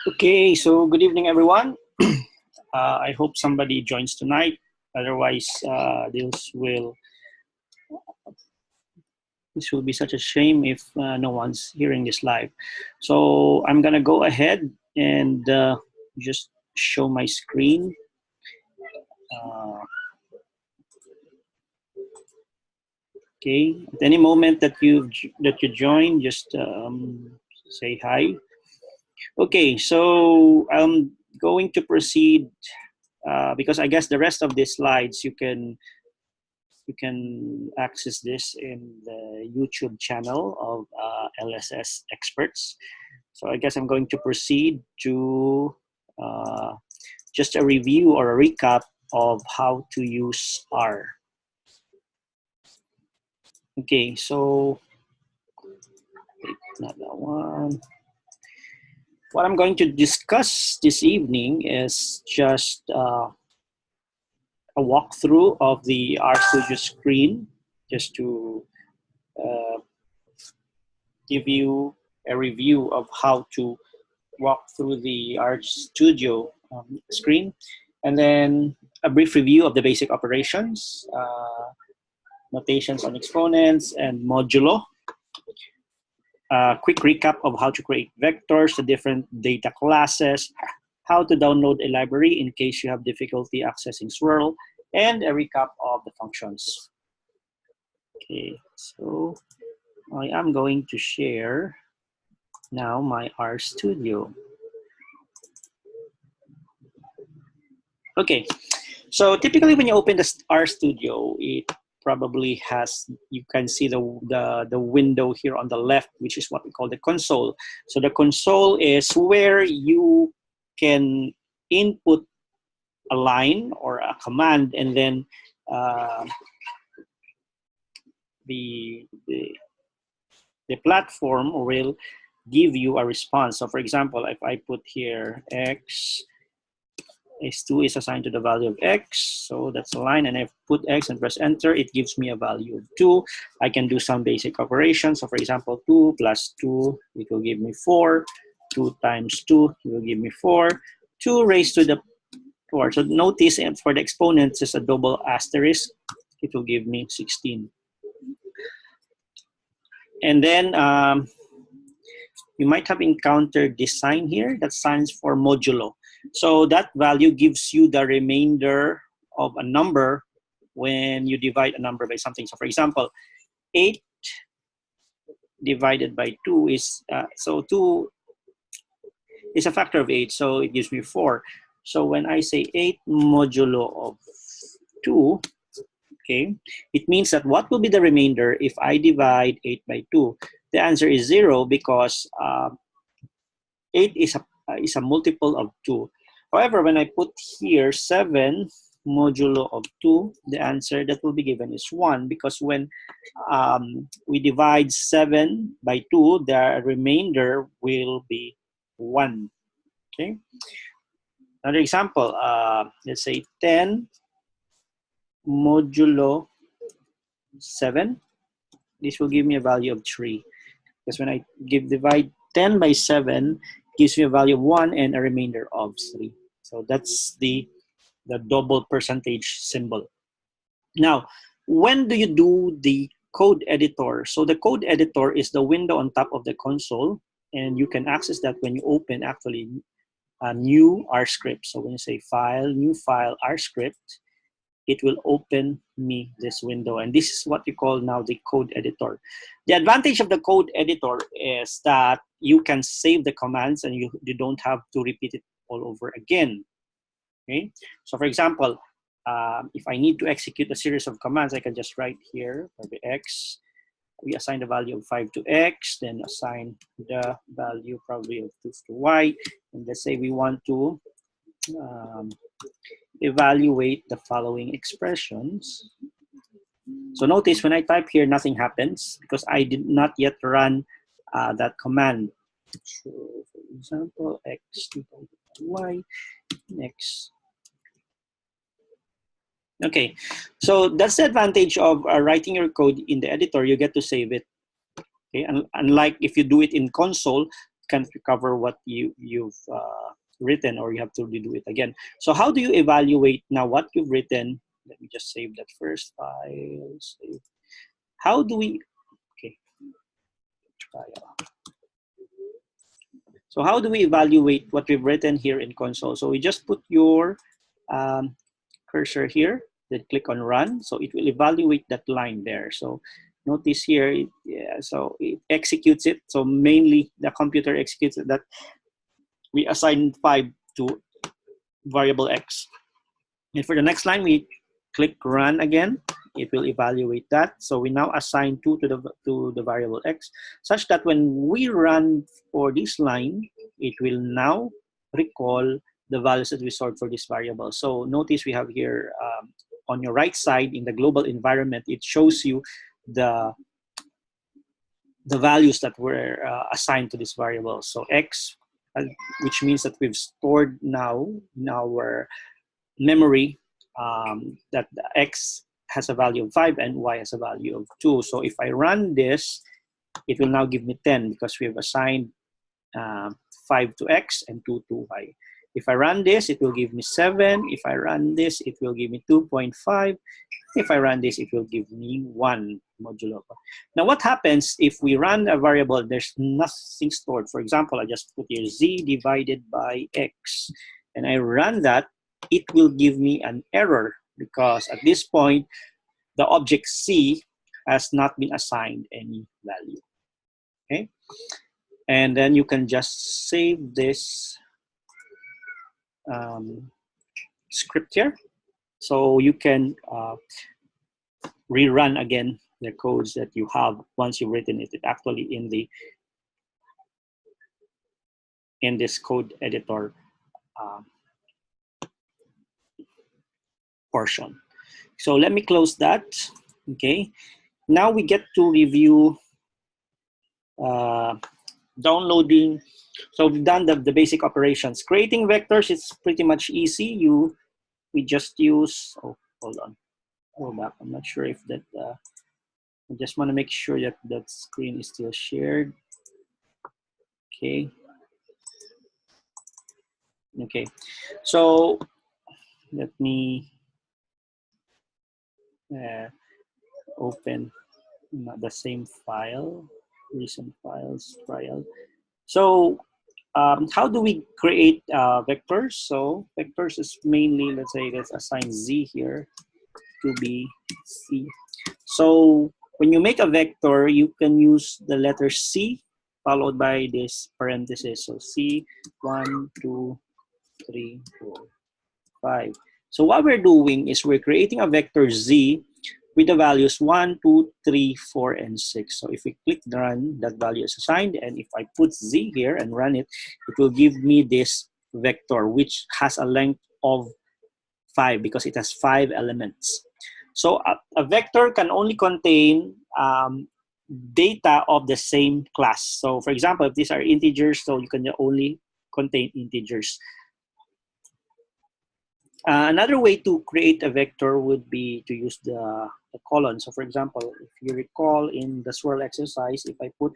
Okay, so good evening, everyone. I hope somebody joins tonight. Otherwise, this will be such a shame if no one's hearing this live. So I'm gonna go ahead and just show my screen. Uh, okay, at any moment that you join, just say hi. Okay, so I'm going to proceed because I guess the rest of these slides you can access this in the YouTube channel of LSS experts. So I guess I'm going to proceed to uh, just a review or a recap of how to use R. Okay, so wait, not that one. What I'm going to discuss this evening is just a walkthrough of the RStudio screen, just to uh, give you a review of how to walk through the RStudio screen, and then a brief review of the basic operations, notations on exponents, and modulo. A quick recap of how to create vectors, the different data classes, how to download a library in case you have difficulty accessing Swirl, and a recap of the functions. Okay, so I am going to share now my RStudio. Okay, so typically when you open the RStudio, it probably has, you can see the window here on the left, which is what we call the console. So the console is where you can input a line or a command, and then uh, the, the the platform will give you a response. So for example, if I put here x x2 is assigned to the value of x, so that's a line, and if I put x and press enter, it gives me a value of 2. I can do some basic operations. So for example, 2 plus 2, it will give me 4. 2 times 2, it will give me 4. 2 raised to the 4. So notice for the exponents is a double asterisk. It will give me 16. And then you might have encountered this sign here that stands for modulo. So that value gives you the remainder of a number when you divide a number by something. So for example, 8 divided by 2 is, so 2 is a factor of 8, so it gives me 4. So when I say 8 modulo of 2, okay, it means that what will be the remainder if I divide 8 by 2? The answer is 0 because 8 is a multiple of 2. However, when I put here 7 modulo of 2, the answer that will be given is 1, because when we divide 7 by 2, the remainder will be 1. Okay. Another example, let's say 10 modulo 7. This will give me a value of 3. Because when I divide 10 by 7, gives me a value of 1 and a remainder of 3. So that's the double percentage symbol. Now, when do you do the code editor? So the code editor is the window on top of the console, and you can access that when you open actually a new R script. So when you say file, new file, R script, it will open me this window. And this is what we call now the code editor. The advantage of the code editor is that you can save the commands and you don't have to repeat it all over again. Okay. So for example, if I need to execute a series of commands, I can just write here for the x. We assign the value of 5 to x, then assign the value probably of 2 to y. And let's say we want to evaluate the following expressions. So notice when I type here, nothing happens because I did not yet run that command. So for example, x equal to y, x. Okay, so that's the advantage of writing your code in the editor. You get to save it. Okay, and unlike if you do it in console, can't recover what you've written, or you have to redo it again. So how do you evaluate now what you've written? Let me just save that first file. Save. How do we, okay, file. So how do we evaluate what we've written here in console? So we just put your cursor here, then click on run. So it will evaluate that line there. So notice here, so it executes it. So mainly the computer executes it, that we assign 5 to variable X. And for the next line, we click run again. It will evaluate that. So we now assign 2 to the variable X, such that when we run for this line, it will now recall the values that we stored for this variable. So notice we have here on your right side in the global environment, it shows you the values that were assigned to this variable. So X, which means that we've stored now in our memory that the X has a value of 5 and Y has a value of 2. So if I run this, it will now give me 10 because we have assigned 5 to X and 2 to Y. If I run this, it will give me 7. If I run this, it will give me 2.5. If I run this, it will give me 1 modulo. Now, what happens if we run a variable, there's nothing stored? For example, I just put here Z divided by X, and I run that, it will give me an error because at this point, the object C has not been assigned any value. Okay? And then you can just save this script here. So you can rerun again the codes that you have once you've written it. It's actually in this code editor portion. So let me close that. Okay. Now we get to review downloading. So we've done the basic operations. Creating vectors, it's pretty much easy. We just use, oh, hold on. Go back. I'm not sure if that, I just want to make sure that that screen is still shared. Okay. Okay. So let me open the same file, recent files, trial. So how do we create vectors? So vectors is mainly, let's say, let's assign Z here to be C. So when you make a vector, you can use the letter C followed by this parenthesis. So C, 1, 2, 3, 4, 5. So what we're doing is we're creating a vector Z with the values 1, 2, 3, 4, and 6. So if we click run, that value is assigned. And if I put Z here and run it, it will give me this vector, which has a length of 5 because it has 5 elements. So a vector can only contain data of the same class. So for example, if these are integers, so you can only contain integers. Another way to create a vector would be to use the colon. So for example, if you recall in the swirl exercise, if I put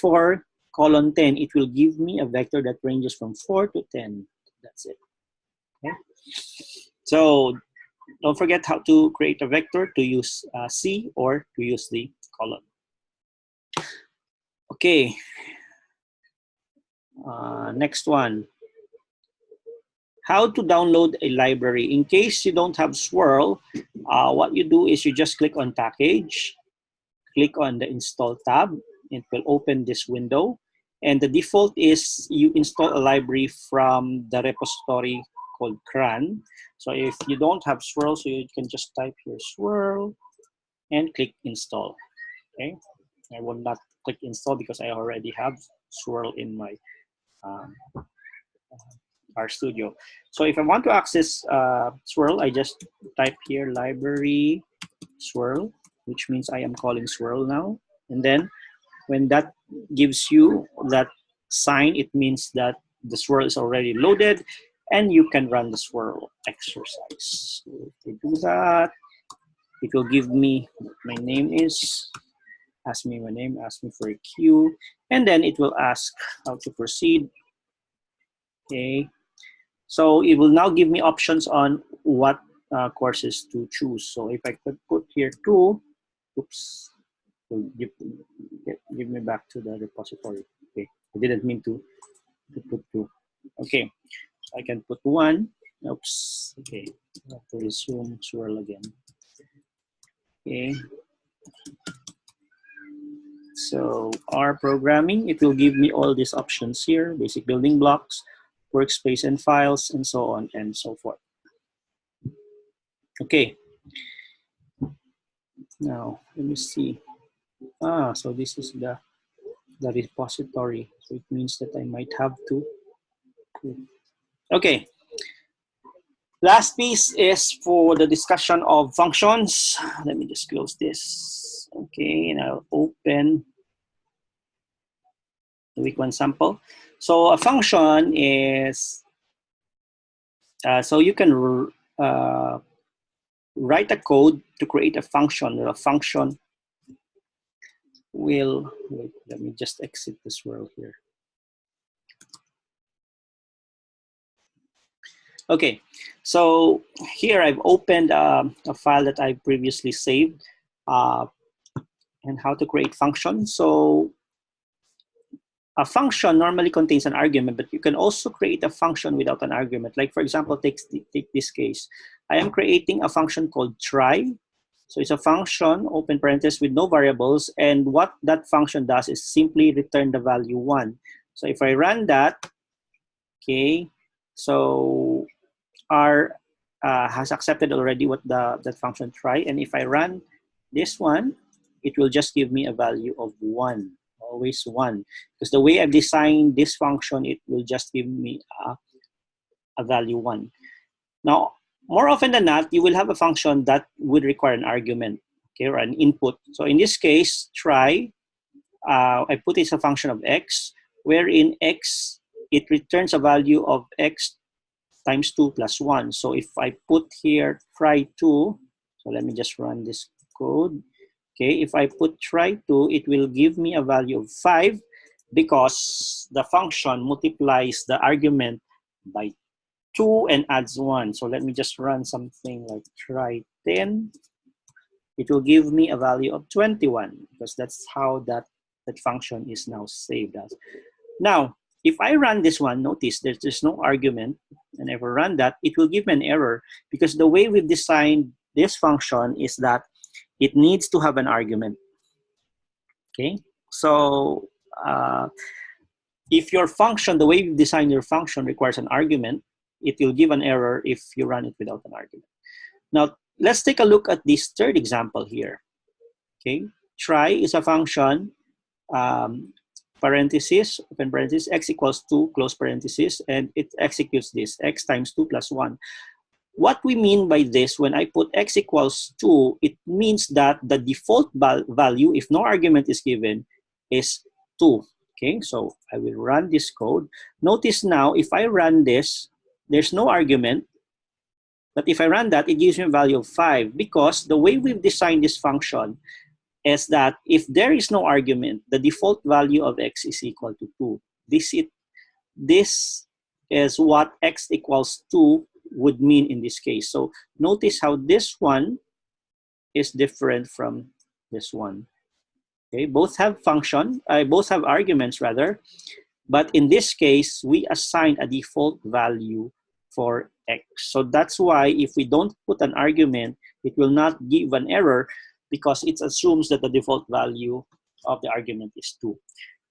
4 colon 10, it will give me a vector that ranges from 4 to 10. That's it. Okay. So don't forget how to create a vector, to use C or to use the colon. Okay. Next one. How to download a library. In case you don't have Swirl, what you do is you just click on package, click on the install tab. It will open this window. And the default is you install a library from the repository called CRAN. So if you don't have Swirl, so you can just type here Swirl and click install. Okay. I will not click install because I already have Swirl in my RStudio. So if I want to access Swirl, I just type here library Swirl, which means I am calling Swirl now. And then when that gives you that sign, it means that the Swirl is already loaded and you can run the Swirl exercise. So if I do that, it will give me what my name is, ask me my name, ask me for a Q, And then it will ask how to proceed. Okay. So it will now give me options on what courses to choose. So if I could put here 2, oops, will give me back to the repository. Okay, I didn't mean to put 2. Okay, so I can put 1. Oops, okay, I have to resume swirl again. Okay, so R programming, it will give me all these options here, basic building blocks, workspace and files, and so on and so forth. Okay, now let me see. So this is the repository. So it means that I might have to. Okay. Last piece is for the discussion of functions. Let me just close this. Okay, and I'll open the week 1 sample. So a function is, so you can write a code to create a function. A function will, wait, let me just exit this world here. Okay, so here I've opened a file that I previously saved and how to create functions. So a function normally contains an argument, but you can also create a function without an argument. Like for example, take this case. I am creating a function called try. So it's a function, open parenthesis, with no variables. And what that function does is simply return the value 1. So if I run that, okay, so R has accepted already what that function try. And if I run this one, it will just give me a value of 1, always 1. Because the way I've designed this function, it will just give me a value 1. Now, more often than not, you will have a function that would require an argument, okay, or an input. So in this case, try, I put it as a function of x, wherein x, it returns a value of x times 2 plus 1. So if I put here try 2, so let me just run this code. Okay, if I put try 2, it will give me a value of 5 because the function multiplies the argument by 2 and adds 1. So let me just run something like try 10. It will give me a value of 21 because that's how that function is now saved as. Now, if I run this one, notice there's no argument, and if I run that, it will give me an error because the way we've designed this function is that it needs to have an argument. Okay, so if your function, the way you design your function requires an argument, it will give an error if you run it without an argument. Now, let's take a look at this third example here. Okay, try is a function, parenthesis, open parenthesis, x equals 2, close parenthesis, and it executes this, x times 2 plus 1. What we mean by this, when I put x equals 2, it means that the default value, if no argument is given, is 2. Okay, so I will run this code. Notice now, if I run this, there's no argument. But if I run that, it gives me a value of 5 because the way we've designed this function is that if there is no argument, the default value of x is equal to 2. This is what x equals 2 would mean in this case. So notice how this one is different from this one. Okay, both have both have arguments rather, but in this case, we assign a default value for x. So that's why if we don't put an argument, it will not give an error because it assumes that the default value of the argument is 2.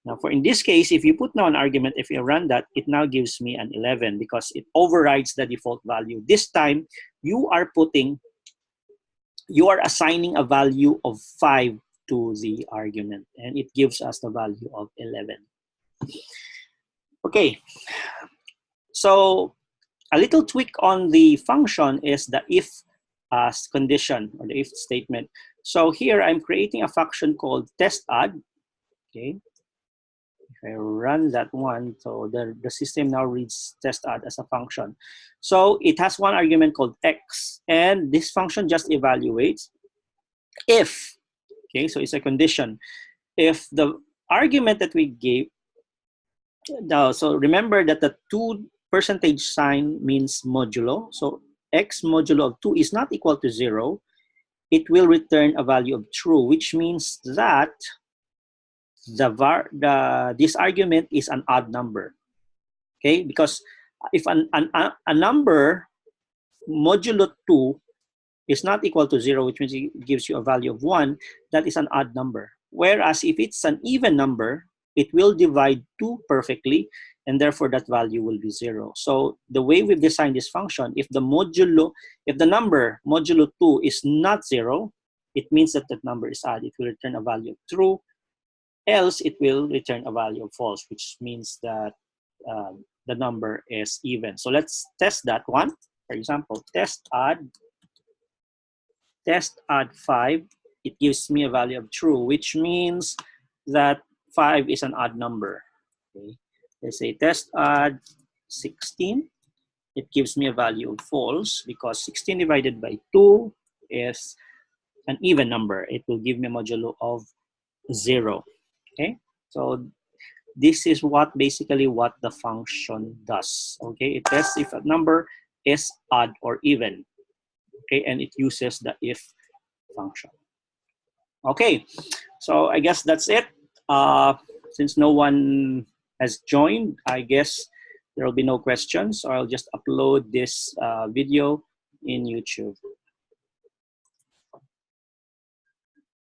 Now, in this case, if you put now an argument, if you run that, it now gives me an 11 because it overrides the default value. This time, you are assigning a value of 5 to the argument, and it gives us the value of 11. Okay, so a little tweak on the function is the if condition or the if statement. So here I'm creating a function called test add. Okay, if I run that one, so the system now reads test add as a function. So it has one argument called x, and this function just evaluates if, okay, so it's a condition. If the argument that we gave, now, so remember that the 2 percentage sign means modulo. So x modulo of 2 is not equal to 0. It will return a value of true, which means that this argument is an odd number. Okay, because if a number modulo 2 is not equal to 0, which means it gives you a value of 1, that is an odd number. Whereas if it's an even number, it will divide 2 perfectly, and therefore that value will be 0. So the way we've designed this function, if the number modulo 2 is not 0, it means that that number is odd. It will return a value of true, else it will return a value of false, which means that the number is even. So let's test that one. For example, test add 5, it gives me a value of true, which means that 5 is an odd number. Okay. Let's say test add 16, it gives me a value of false because 16 divided by 2 is an even number. It will give me a modulo of 0. Okay, so this is basically what the function does. Okay, it tests if a number is odd or even. Okay, and it uses the if function. Okay, so I guess that's it. Since no one has joined, I guess there will be no questions. So I'll just upload this video in YouTube.